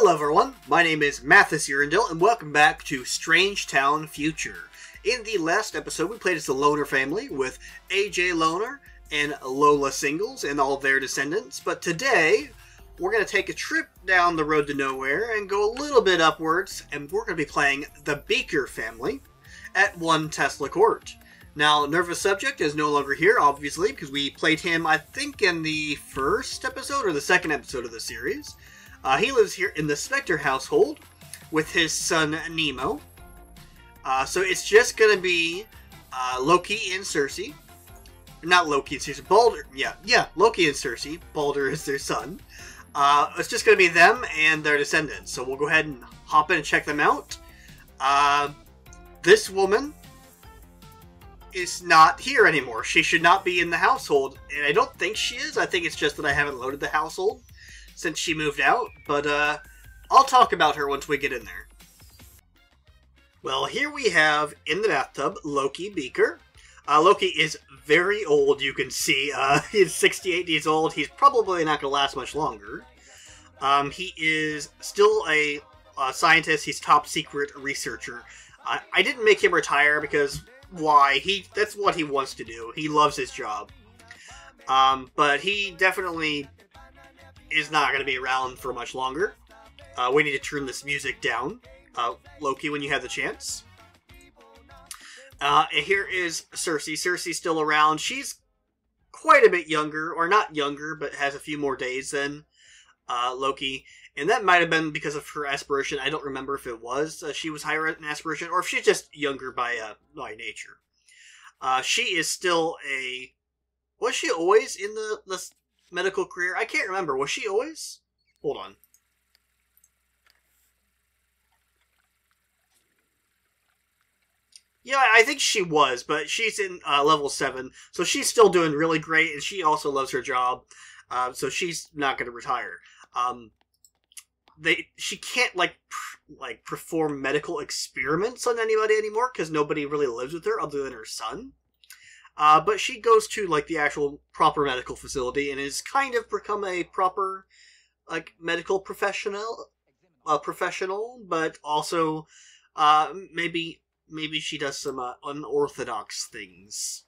Hello everyone, my name is Mathis Urindale, and welcome back to Strangetown Future. In the last episode, we played as the Loner family with AJ Loner and Lola Singles and all their descendants, but today we're going to take a trip down the road to nowhere and go a little bit upwards, and we're going to be playing the Beaker family at 1 Tesla Court. Now, Nervous Subject is no longer here, obviously, because we played him, I think, in the first episode or the second episode of the series. He lives here in the Spectre household with his son, Nemo. So it's just going to be Loki and Cersei. Not Loki and Cersei, Baldr. Yeah, Loki and Cersei. Baldr is their son. It's just going to be them and their descendants. So we'll go ahead and hop in and check them out. This woman is not here anymore. She should not be in the household, and I don't think she is. I think it's just that I haven't loaded the household since she moved out, but I'll talk about her once we get in there. Well, here we have, in the bathtub, Loki Beaker. Loki is very old, you can see. He's 68 years old. He's probably not going to last much longer. He is still a scientist. He's top secret researcher. I didn't make him retire because why? That's what he wants to do. He loves his job. But he definitely is not going to be around for much longer. We need to turn this music down, Loki, when you have the chance. And here is Cersei. Cersei's still around. She's quite a bit younger, or not younger, but has a few more days than Loki. And that might have been because of her aspiration. I don't remember if it was she was higher in aspiration, or if she's just younger by nature. She is still a... Was she always in the medical career? I can't remember. Was she always? Hold on. Yeah, I think she was, but she's in level 7, so she's still doing really great, and she also loves her job, so she's not going to retire. She can't like perform medical experiments on anybody anymore because nobody really lives with her other than her son. But she goes to like the actual proper medical facility and has kind of become a proper like medical professional, but also maybe she does some unorthodox things.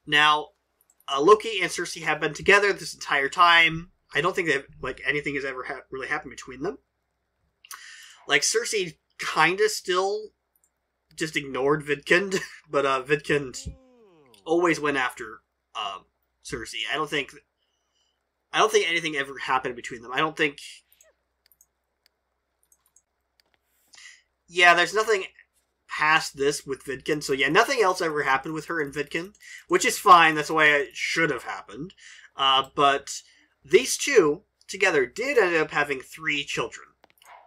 Now, Loki and Cersei have been together this entire time. I don't think that anything has ever really happened between them. Like, Cersei kind of still just ignored Vidkund, but Vidkund always went after Cersei. I don't think anything ever happened between them. I don't think... Yeah, there's nothing past this with Vidkund, so yeah, nothing else ever happened with her and Vidkund, which is fine. That's the way it should have happened. But these two together did end up having 3 children.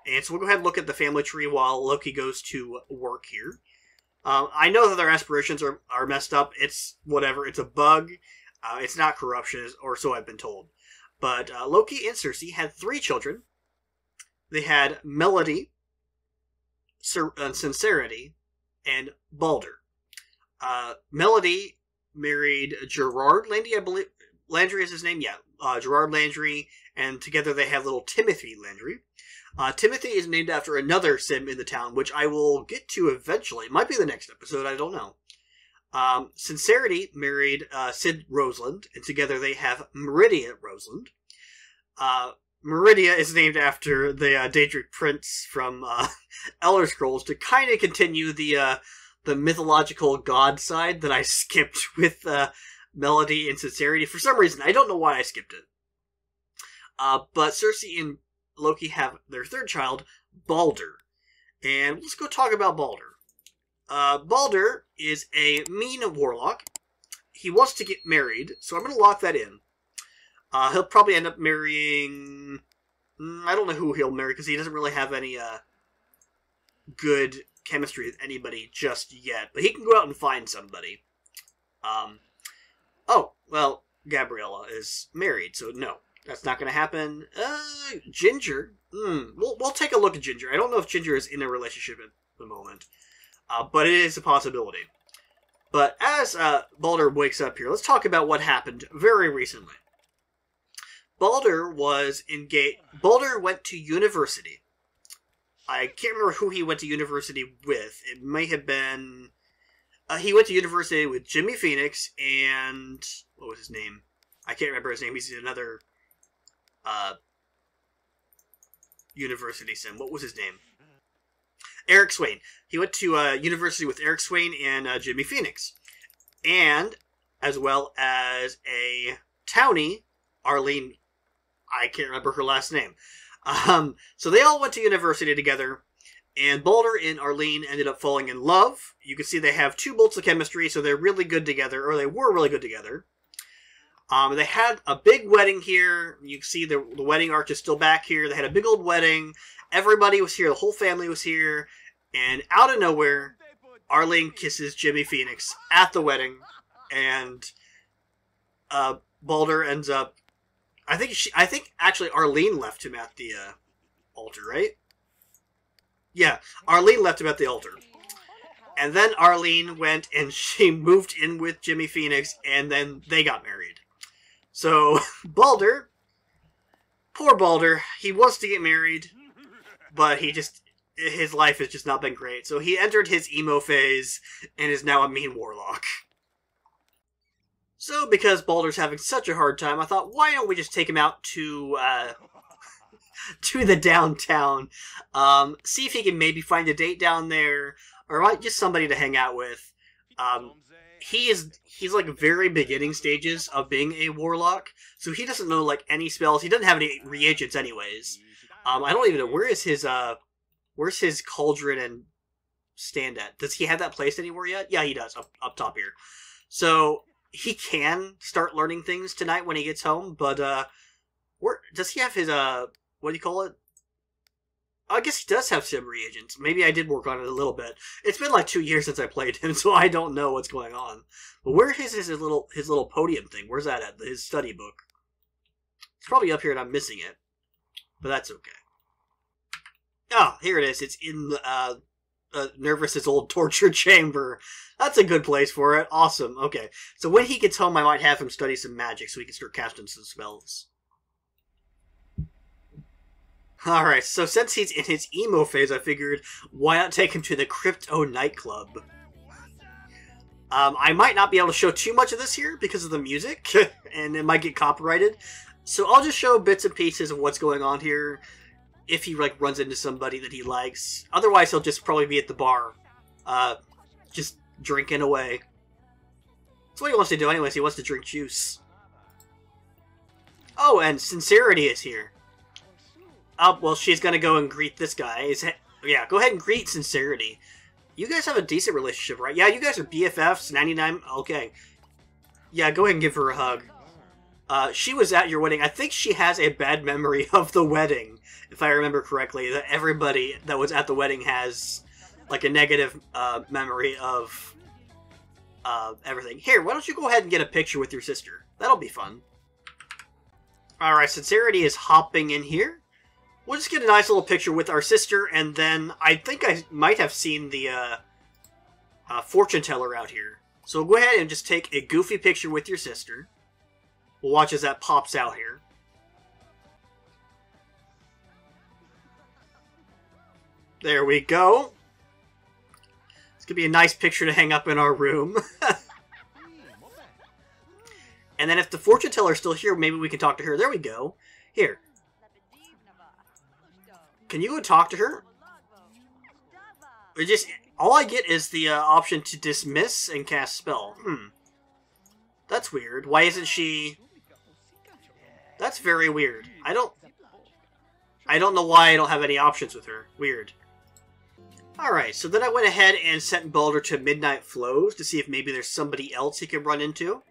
And so we'll go ahead and look at the family tree while Loki goes to work here. I know that their aspirations are messed up. It's whatever. It's a bug. It's not corruption, or so I've been told. But Loki and Cersei had 3 children. They had Melody, Sincerity, and Baldr. Melody married Gerard Landry, I believe. Landry is his name? Yeah. Gerard Landry, and together they have little Timothy Landry. Timothy is named after another sim in the town, which I will get to eventually. It might be the next episode, I don't know. Sincerity married Sid Roseland, and together they have Meridia Roseland. Meridia is named after the Daedric prince from Elder Scrolls to kind of continue the mythological god side that I skipped with Melody and Sincerity. For some reason, I don't know why I skipped it. But Cersei and Loki have their 3rd child, Baldr. And let's go talk about Baldr. Baldr is a mean warlock. He wants to get married, so I'm going to lock that in. He'll probably end up marrying... I don't know who he'll marry, because he doesn't really have any good chemistry with anybody just yet. But he can go out and find somebody. Oh, well, Gabriella is married, so no. That's not going to happen. Ginger. We'll take a look at Ginger. I don't know if Ginger is in a relationship at the moment. But it is a possibility. But as Baldr wakes up here, let's talk about what happened very recently. Baldr was engaged. Baldr went to university. I can't remember who he went to university with. It may have been... he went to university with Jimmy Phoenix and... What was his name? I can't remember his name. He's another university sim. What was his name? Eric Swain. He went to university with Eric Swain and Jimmy Phoenix. And, as well as a townie, Arlene... I can't remember her last name. So they all went to university together, and Baldr and Arlene ended up falling in love. You can see they have 2 bolts of chemistry, so they're really good together, or they were really good together. They had a big wedding here. You can see the wedding arch is still back here. They had a big old wedding. Everybody was here. The whole family was here. And out of nowhere, Arlene kisses Jimmy Phoenix at the wedding, and Baldr ends up... I think actually Arlene left him at the altar, right? Yeah, Arlene left him at the altar. And then Arlene went and she moved in with Jimmy Phoenix, and then they got married. So, Baldr, poor Baldr, he wants to get married, but his life has just not been great. So he entered his emo phase and is now a mean warlock. So, because Baldr's having such a hard time, I thought, why don't we just take him out to the downtown, see if he can maybe find a date down there, or just somebody to hang out with. He's like very beginning stages of being a warlock, so he doesn't know like any spells. He doesn't have any reagents anyways. I don't even know, where's his cauldron and stand at? Does he have that placed anywhere yet? Yeah, he does, up top here. So he can start learning things tonight when he gets home, but where does he have his what do you call it? I guess he does have some reagents. Maybe I did work on it a little bit. It's been like 2 years since I played him, so I don't know what's going on. But where is his little podium thing? Where's that at? His study book. It's probably up here and I'm missing it. But that's okay. Oh, here it is. It's in Nervous's old torture chamber. That's a good place for it. Awesome. Okay. So when he gets home, I might have him study some magic so he can start casting some spells. Alright, so since he's in his emo phase, I figured, why not take him to the Crypto nightclub? I might not be able to show too much of this here because of the music, and it might get copyrighted. So I'll just show bits and pieces of what's going on here, if he like runs into somebody that he likes. Otherwise, he'll just probably be at the bar, just drinking away. That's what he wants to do anyways, he wants to drink juice. Oh, and Sincerity is here. Oh, well, she's gonna go and greet this guy. Yeah, go ahead and greet Sincerity. You guys have a decent relationship, right? Yeah, you guys are BFFs, 99... Okay. Yeah, go ahead and give her a hug. She was at your wedding. I think she has a bad memory of the wedding, if I remember correctly. That everybody that was at the wedding has, like, a negative memory of everything. Here, why don't you go ahead and get a picture with your sister? That'll be fun. Alright, Sincerity is hopping in here. We'll just get a nice little picture with our sister, and then I think I might have seen the fortune teller out here. So go ahead and just take a goofy picture with your sister. We'll watch as that pops out here. There we go. It's going to be a nice picture to hang up in our room. And then if the fortune teller's still here, maybe we can talk to her. There we go. Here. Can you go talk to her? Or just all I get is the option to dismiss and cast spell. That's weird. Why isn't she? That's very weird. I don't know why I don't have any options with her. Weird. Alright, so then I went ahead and sent Baldr to Midnight Flows to see if maybe there's somebody else he could run into.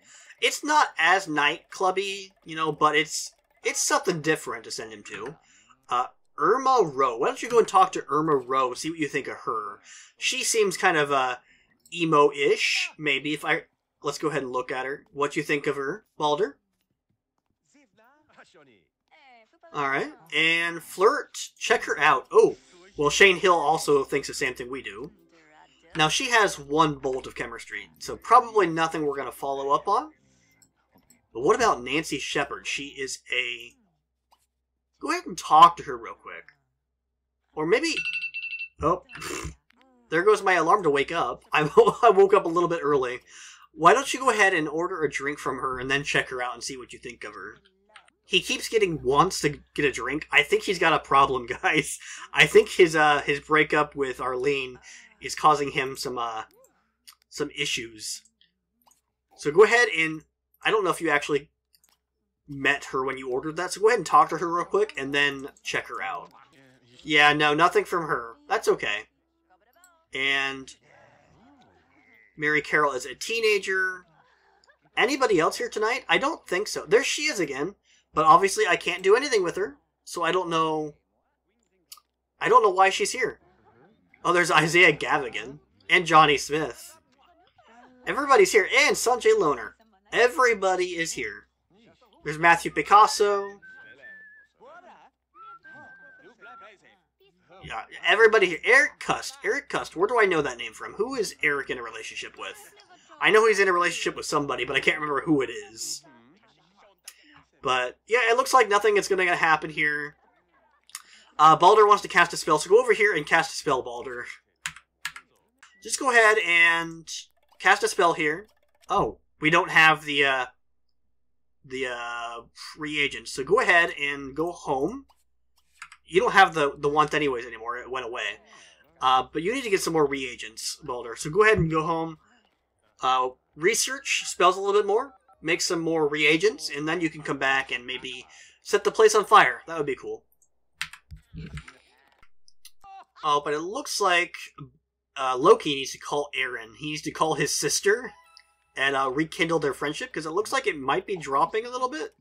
It's not as nightclubby, you know, but it's something different to send him to. Irma Rowe. Why don't you go and talk to Irma Rowe, see what you think of her. She seems kind of emo-ish, maybe. Let's go ahead and look at her. What you think of her, Baldr? Alright, and Flirt, check her out. Oh, well, Shane Hill also thinks the same thing we do. Now, she has 1 bolt of chemistry, so probably nothing we're going to follow up on. But what about Nancy Shepard? She is a... Go ahead and talk to her real quick. Or maybe... Oh, there goes my alarm to wake up. I woke up a little bit early. Why don't you go ahead and order a drink from her and then check her out and see what you think of her? He keeps getting wants to get a drink. I think he's got a problem, guys. I think his breakup with Arlene is causing him some issues. So go ahead and... I don't know if you actually met her when you ordered that, so go ahead and talk to her real quick and then check her out. Yeah, no, nothing from her. That's okay. And Mary Carroll is a teenager. Anybody else here tonight? I don't think so. There she is again. But obviously I can't do anything with her. So I don't know why she's here. Oh, there's Isaiah Gavigan. And Johnny Smith. Everybody's here. And Sanjay Loner. Everybody is here. There's Matthew Picasso. Yeah, everybody here. Eric Cust. Eric Cust. Where do I know that name from? Who is Eric in a relationship with? I know he's in a relationship with somebody, but I can't remember who it is. But, yeah, it looks like nothing is going to happen here. Baldr wants to cast a spell, so go over here and cast a spell, Baldr. Just go ahead and cast a spell here. Oh, we don't have the reagents, so go ahead and go home. You don't have the want anyways anymore, it went away. But you need to get some more reagents, Baldr. So go ahead and go home. Research spells a little bit more. Make some more reagents, and then you can come back and maybe set the place on fire. That would be cool. Oh, but it looks like Loki needs to call Aaron. He needs to call his sister and rekindle their friendship, because it looks like it might be dropping a little bit.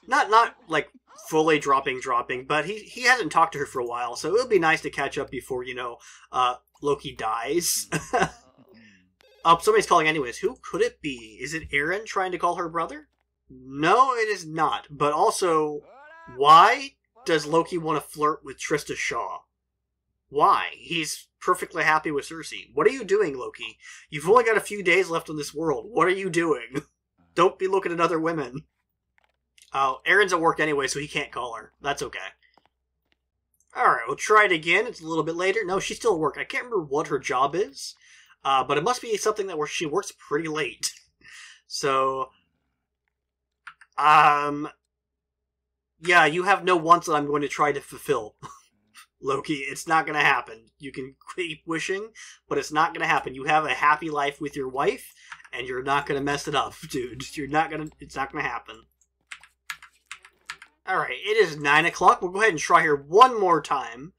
Not like fully dropping, but he hasn't talked to her for a while, so it would be nice to catch up before, you know, Loki dies. Oh, somebody's calling anyways. Who could it be? Is it Aaron trying to call her brother? No, it is not. But also, why does Loki want to flirt with Trista Shaw? Why? He's perfectly happy with Cersei. What are you doing, Loki? You've only got a few days left on this world. What are you doing? Don't be looking at other women. Oh, Aaron's at work anyway, so he can't call her. That's okay. Alright, we'll try it again. It's a little bit later. No, she's still at work. I can't remember what her job is. But it must be something that where she works pretty late. So, yeah, you have no wants that I'm going to try to fulfill, Loki. It's not going to happen. You can keep wishing, but it's not going to happen. You have a happy life with your wife, and you're not going to mess it up, dude. It's not going to happen. Alright, it is 9 o'clock. We'll go ahead and try here one more time.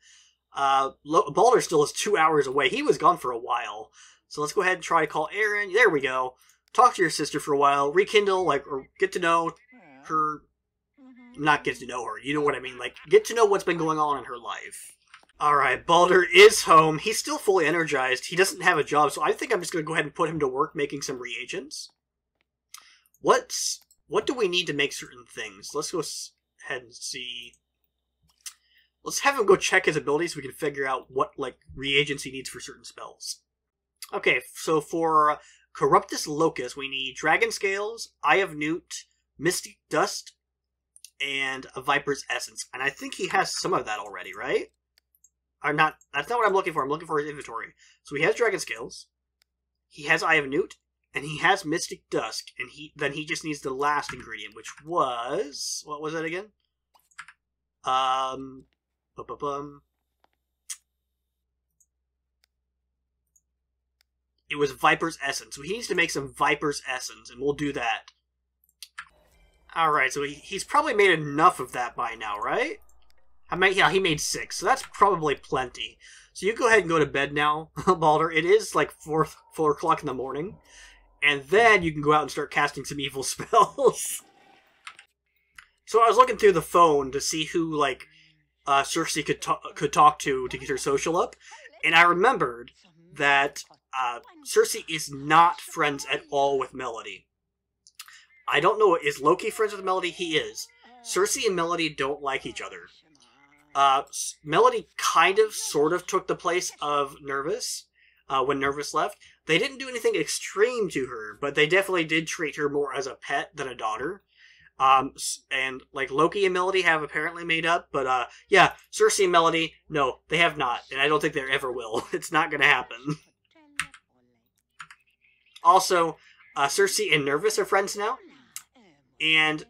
Baldr still is 2 hours away. He was gone for a while. So let's go ahead and try to call Aaron. There we go. Talk to your sister for a while. Rekindle, or get to know her. Not get to know her. You know what I mean. Get to know what's been going on in her life. Alright, Baldr is home. He's still fully energized. He doesn't have a job, so I think I'm just going to go ahead and put him to work making some reagents. What do we need to make certain things? Let's go ahead and see. Let's have him go check his abilities so we can figure out what, reagents he needs for certain spells. Okay, so for Corruptus Locus, we need Dragon Scales, Eye of Newt, Mystic Dust, and a Viper's Essence. And I think he has some of that already, right? Or not, that's not what I'm looking for. I'm looking for his inventory. So he has Dragon Scales, he has Eye of Newt, and he has Mystic Dusk, and then he just needs the last ingredient, which was... What was that again? It was Viper's Essence. So he needs to make some Viper's Essence, and we'll do that. Alright, so he's probably made enough of that by now, right? Yeah, he made 6, so that's probably plenty. So you go ahead and go to bed now, Baldr. It is 4 o'clock in the morning. And then you can go out and start casting some evil spells. So I was looking through the phone to see who, Cersei could talk to get her social up. And I remembered that Cersei is not friends at all with Melody. I don't know, is Loki friends with Melody? He is. Cersei and Melody don't like each other. Melody sort of took the place of Nervous. when Nervous left. They didn't do anything extreme to her, but they definitely did treat her more as a pet than a daughter. And like Loki and Melody have apparently made up, but yeah, Cersei and Melody, no, they have not, and I don't think they ever will. It's not gonna happen. Also, Cersei and Nervous are friends now, and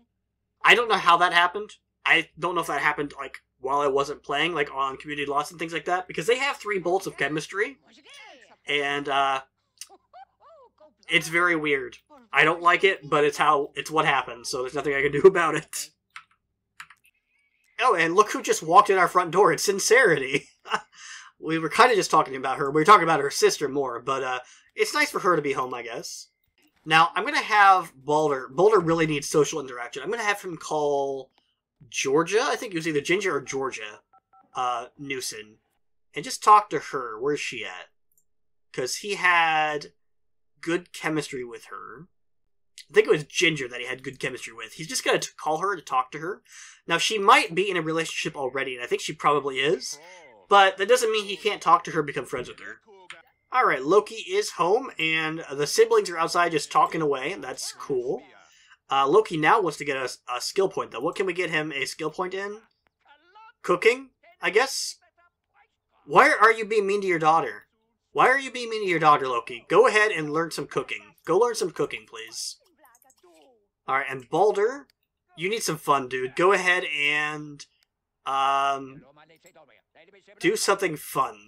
I don't know how that happened. I don't know if that happened like while I wasn't playing, like on Community Lost and things like that, because they have 3 bolts of chemistry, and it's very weird. I don't like it, but it's what happens, so there's nothing I can do about it. Oh, and look who just walked in our front door. It's Sincerity. We were kind of just talking about her. We were talking about her sister more, but it's nice for her to be home, I guess. Now, I'm going to have Baldr. Baldr really needs social interaction. I'm going to have him call Georgia. I think it was either Ginger or Georgia Newson. And just talk to her. Where's she at? Because he had good chemistry with her. I think it was Ginger that he had good chemistry with. He's just going to call her to talk to her. Now, she might be in a relationship already, and I think she probably is. But that doesn't mean he can't talk to her, become friends with her. Alright, Loki is home, and the siblings are outside just talking away. That's cool. Loki now wants to get a skill point, though. What can we get him a skill point in? Cooking, I guess? Why are you being mean to your daughter? Why are you being mean to your daughter, Loki? Go ahead and learn some cooking. Go learn some cooking, please. Alright, and Baldr, you need some fun, dude. Go ahead and do something fun.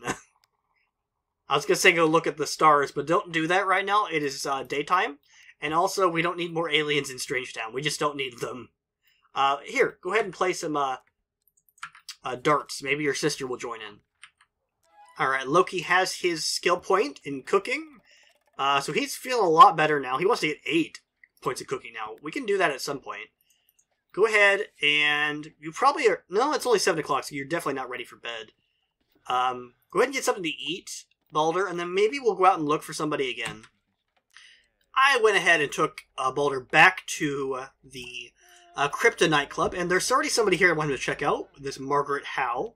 I was going to say go look at the stars, but don't do that right now. It is daytime. And also, we don't need more aliens in Strangetown. We just don't need them. Here, go ahead and play some darts. Maybe your sister will join in. Alright, Loki has his skill point in cooking. So he's feeling a lot better now. He wants to get 8 points of cooking now. We can do that at some point. Go ahead, and you probably are... No, it's only 7 o'clock, so you're definitely not ready for bed. Go ahead and get something to eat, Baldr, and then maybe we'll go out and look for somebody again. I went ahead and took Baldr back to the Crypto nightclub, and there's already somebody here I wanted to check out, this Margaret Howe.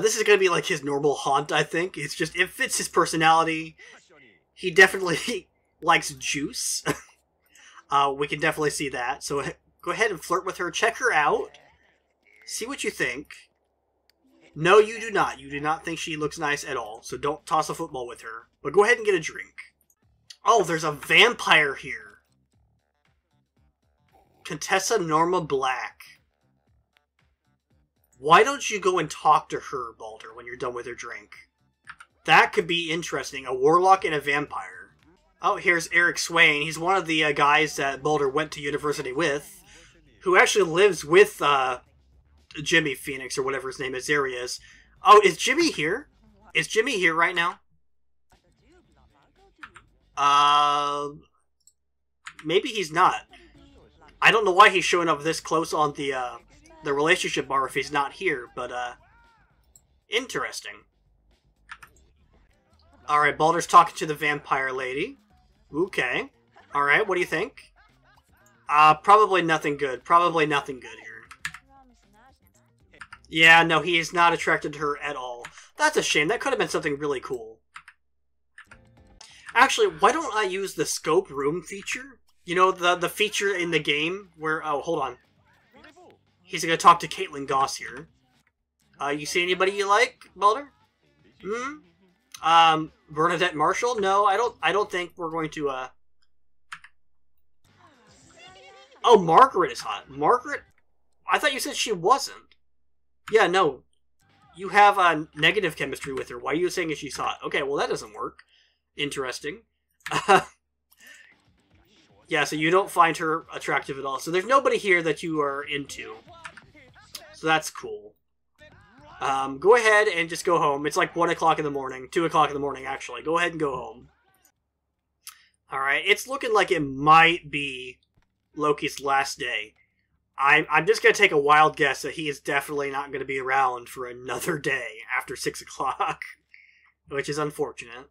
This is going to be like his normal haunt, I think. It's just, it fits his personality. He definitely likes juice. We can definitely see that. So go ahead and flirt with her, check her out, see what you think. No, you do not. You do not think she looks nice at all, so don't toss a football with her. But go ahead and get a drink. Oh, there's a vampire here. Contessa Norma Black. Why don't you go and talk to her, Baldr, when you're done with her drink? That could be interesting. A warlock and a vampire. Oh, here's Eric Swain. He's one of the guys that Baldr went to university with, who actually lives with Jimmy Phoenix, or whatever his name is. There he is. Oh, is Jimmy here? Is Jimmy here right now? Maybe he's not. I don't know why he's showing up this close on the relationship bar if he's not here, but, interesting. Alright, Baldr's talking to the vampire lady. Okay. Alright, what do you think? Probably nothing good. Probably nothing good here. Yeah, no, he is not attracted to her at all. That's a shame. That could have been something really cool. Actually, why don't I use the scope room feature? You know, the feature in the game where... Oh, hold on. He's gonna talk to Caitlin Goss here. You see anybody you like, Baldr? Bernadette Marshall? No, I don't think we're going to, Oh, Margaret is hot. Margaret? I thought you said she wasn't. Yeah, no. You have a negative chemistry with her. Why are you saying she's hot? Okay, well, that doesn't work. Interesting. Yeah, so you don't find her attractive at all. So there's nobody here that you are into. So that's cool. Go ahead and just go home. It's like 1 o'clock in the morning. 2 o'clock in the morning, actually. Go ahead and go home. Alright, it's looking like it might be Loki's last day. I'm just going to take a wild guess that he is definitely not going to be around for another day after 6 o'clock. Which is unfortunate.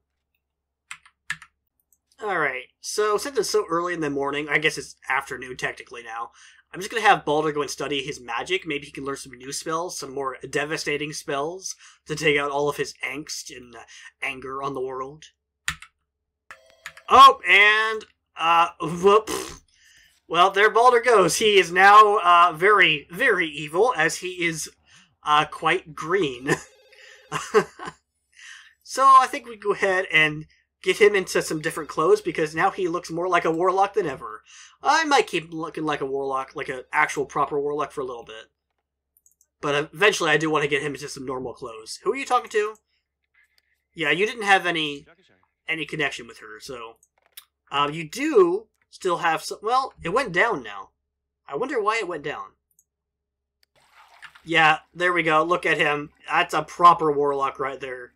Alright, So, since it's so early in the morning, I guess it's afternoon technically now, I'm just going to have Baldr go and study his magic. Maybe he can learn some new spells, some more devastating spells, to take out all of his angst and anger on the world. Oh, and, whoop. Well, there Baldr goes. He is now, very, very evil, as he is, quite green. So, I think we go ahead and get him into some different clothes, because now he looks more like a warlock than ever. I might keep looking like a warlock, like an actual proper warlock for a little bit. But eventually I do want to get him into some normal clothes. Who are you talking to? Yeah, you didn't have any connection with her, so... you do still have some... Well, it went down now. I wonder why it went down. Yeah, there we go. Look at him. That's a proper warlock right there.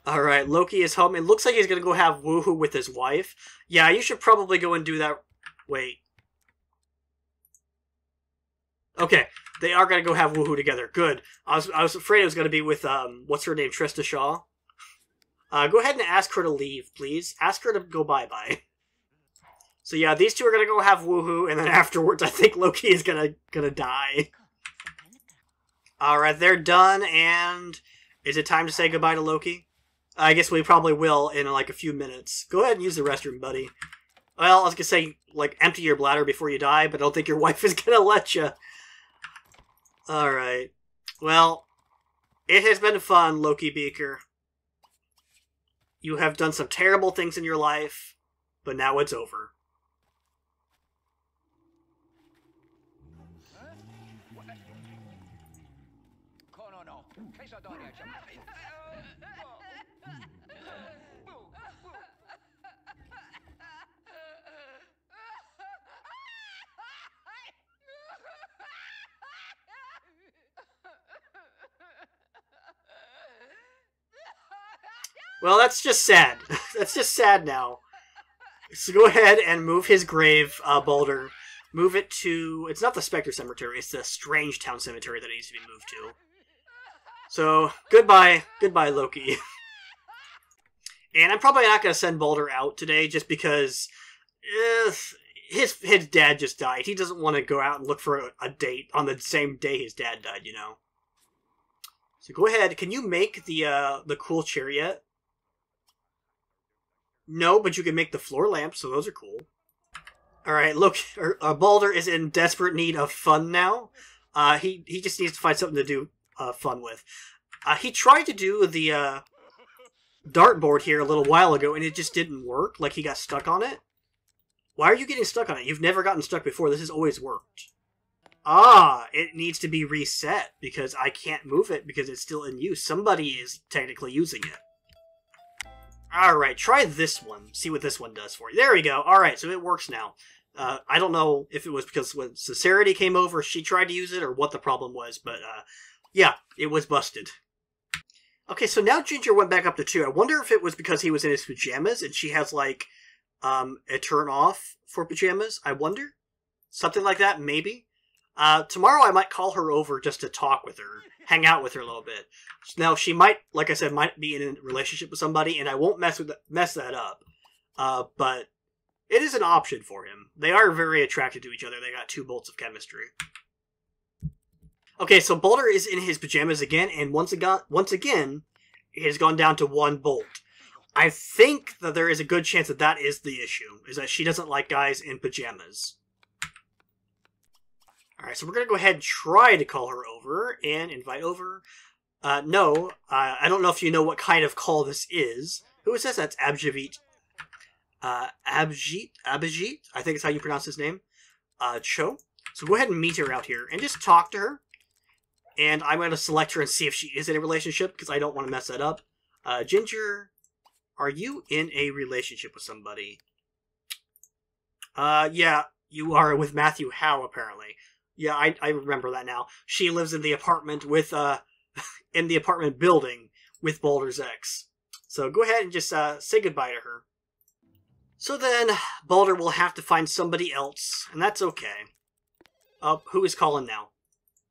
Alright, Loki is home. It looks like he's gonna go have woohoo with his wife. Yeah, you should probably go and do that. Wait. Okay, they are gonna go have woohoo together. Good. I was afraid it was gonna be with, what's her name, Trista Shaw? Go ahead and ask her to leave, please. Ask her to go bye-bye. So yeah, these two are gonna go have woohoo, and then afterwards I think Loki is gonna die. Alright, they're done, and... Is it time to say goodbye to Loki? I guess we probably will in like a few minutes. Go ahead and use the restroom, buddy. Well, I was gonna say, like, empty your bladder before you die, but I don't think your wife is gonna let you. Alright. Well, it has been fun, Loki Beaker. You have done some terrible things in your life, but now it's over. Well, that's just sad. That's just sad now. So go ahead and move his grave, Baldr. Move it to... It's not the Spectre Cemetery, it's the Strangetown Cemetery that needs to be moved to. So, goodbye. Goodbye, Loki. And I'm probably not going to send Baldr out today, just because... his dad just died. He doesn't want to go out and look for a date on the same day his dad died, you know? So go ahead. Can you make the cool chariot? No, but you can make the floor lamps, so those are cool. Alright, look, Baldr is in desperate need of fun now. He just needs to find something to do fun with. He tried to do the dartboard here a little while ago, and it just didn't work. Like, he got stuck on it. Why are you getting stuck on it? You've never gotten stuck before. This has always worked. Ah, it needs to be reset, because I can't move it because it's still in use. Somebody is technically using it. Alright, try this one. See what this one does for you. There we go. Alright, so it works now. I don't know if it was because when Sincerity came over, she tried to use it, or what the problem was, but, yeah, it was busted. Okay, so now Ginger went back up to 2. I wonder if it was because he was in his pajamas, and she has, like, a turn off for pajamas. I wonder? Something like that, maybe? Tomorrow I might call her over just to talk with her, hang out with her a little bit. Now, she might, like I said, might be in a relationship with somebody, and I won't mess that up. But it is an option for him. They are very attracted to each other. They got 2 bolts of chemistry. Okay, so Baldr is in his pajamas again, and once again, it has gone down to 1 bolt. I think that there is a good chance that that is the issue, is that she doesn't like guys in pajamas. Alright, so we're going to go ahead and try to call her over and invite over. No, I don't know if you know what kind of call this is. Who is this? That's Abjit. Abjit? I think it's how you pronounce his name. Cho. So go ahead and meet her out here and just talk to her. And I'm going to select her and see if she is in a relationship, because I don't want to mess that up. Ginger, are you in a relationship with somebody? Yeah, you are with Matthew Howe, apparently. Yeah, I remember that now. She lives in the apartment with, in the apartment building with Baldr's ex. So go ahead and just, say goodbye to her. So then, Baldr will have to find somebody else, and that's okay. Oh, who is calling now?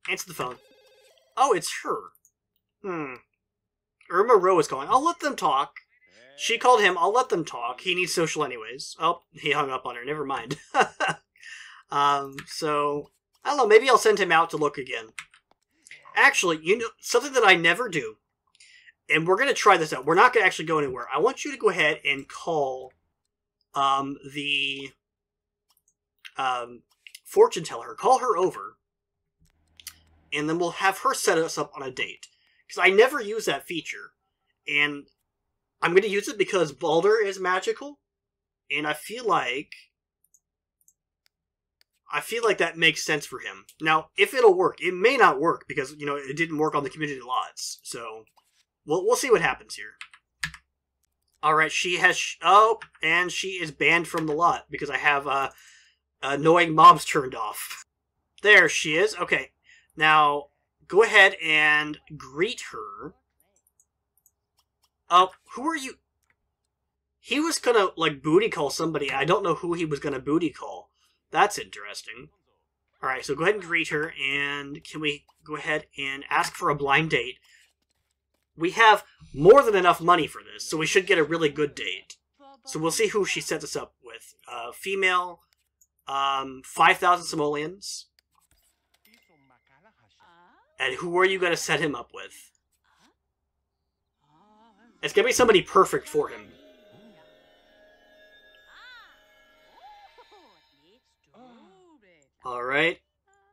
Answer the phone. Oh, it's her. Irma Rowe is calling. I'll let them talk. She called him. I'll let them talk. He needs social anyways. Oh, he hung up on her. Never mind. So, I don't know. Maybe I'll send him out to look again. Actually, you know, something that I never do, and we're going to try this out. We're not going to actually go anywhere. I want you to go ahead and call the fortune teller. Call her over, and then we'll have her set us up on a date. Because I never use that feature, and I'm going to use it because Baldr is magical, and I feel like that makes sense for him. Now, if it'll work, it may not work because, you know, it didn't work on the community lots. So, we'll see what happens here. Alright, she has... Oh, and she is banned from the lot because I have annoying mobs turned off. There she is. Okay, now, go ahead and greet her. Oh, who are you? He was gonna, like, booty call somebody. I don't know who he was gonna booty call. That's interesting. Alright, so go ahead and greet her, and can we go ahead and ask for a blind date? We have more than enough money for this, so we should get a really good date. So we'll see who she sets us up with. Female, 5,000 simoleons. And who are you going to set him up with? It's going to be somebody perfect for him. Alright.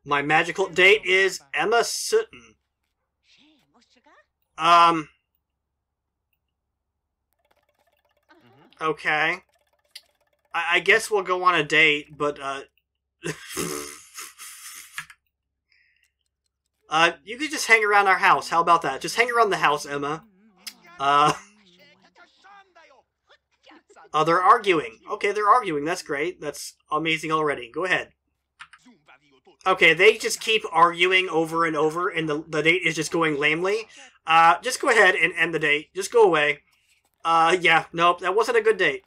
My magical date is Emma Sutton. Okay. I guess we'll go on a date, but, you could just hang around our house. How about that? Just hang around the house, Emma. Oh, they're arguing. Okay, they're arguing. That's great. That's amazing already. Go ahead. Okay, they just keep arguing over and over, and the date is just going lamely. Just go ahead and end the date. Just go away. Yeah, nope, that wasn't a good date.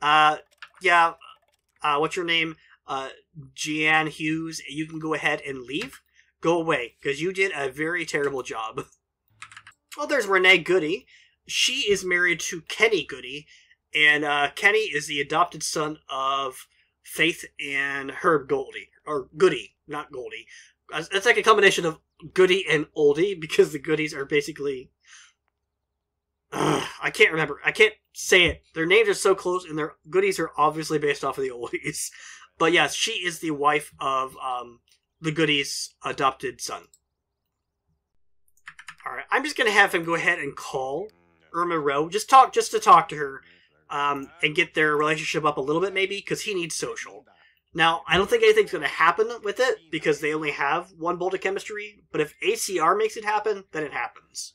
Yeah, what's your name? Jeanne Hughes, you can go ahead and leave. Go away, because you did a very terrible job. Well, there's Renee Goody. She is married to Kenny Goody, and Kenny is the adopted son of Faith and Herb Goldie. Or Goody, not Goldie. It's like a combination of Goody and Oldie, because the Goodies are basically... I can't remember. I can't say it. Their names are so close, and their Goodies are obviously based off of the Oldies. But yes, she is the wife of the Goodies' adopted son. Alright, I'm just going to have him go ahead and call Irma Rowe. Just to talk to her, and get their relationship up a little bit, maybe, because he needs social. Now, I don't think anything's going to happen with it, because they only have one bolt of chemistry, but if ACR makes it happen, then it happens.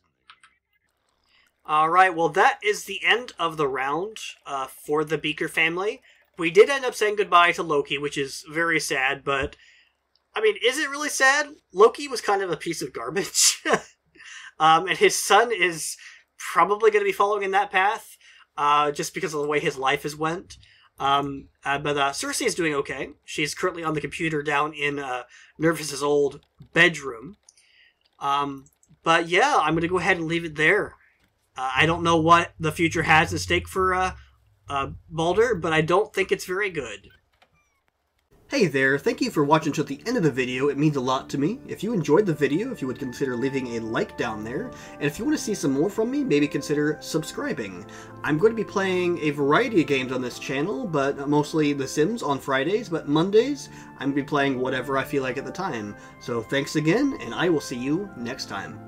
Alright, well that is the end of the round for the Beaker family. We did end up saying goodbye to Loki, which is very sad, but... I mean, is it really sad? Loki was kind of a piece of garbage. And his son is probably going to be following in that path, just because of the way his life has went. But Cersei is doing okay. She's currently on the computer down in Nervous's old bedroom. But yeah, I'm going to go ahead and leave it there. I don't know what the future has at stake for Baldr, but I don't think it's very good. Hey there, thank you for watching until the end of the video. It means a lot to me. If you enjoyed the video, if you would consider leaving a like down there, and if you want to see some more from me, maybe consider subscribing. I'm going to be playing a variety of games on this channel, but mostly The Sims on Fridays, but Mondays, I'm going to be playing whatever I feel like at the time. So thanks again, and I will see you next time.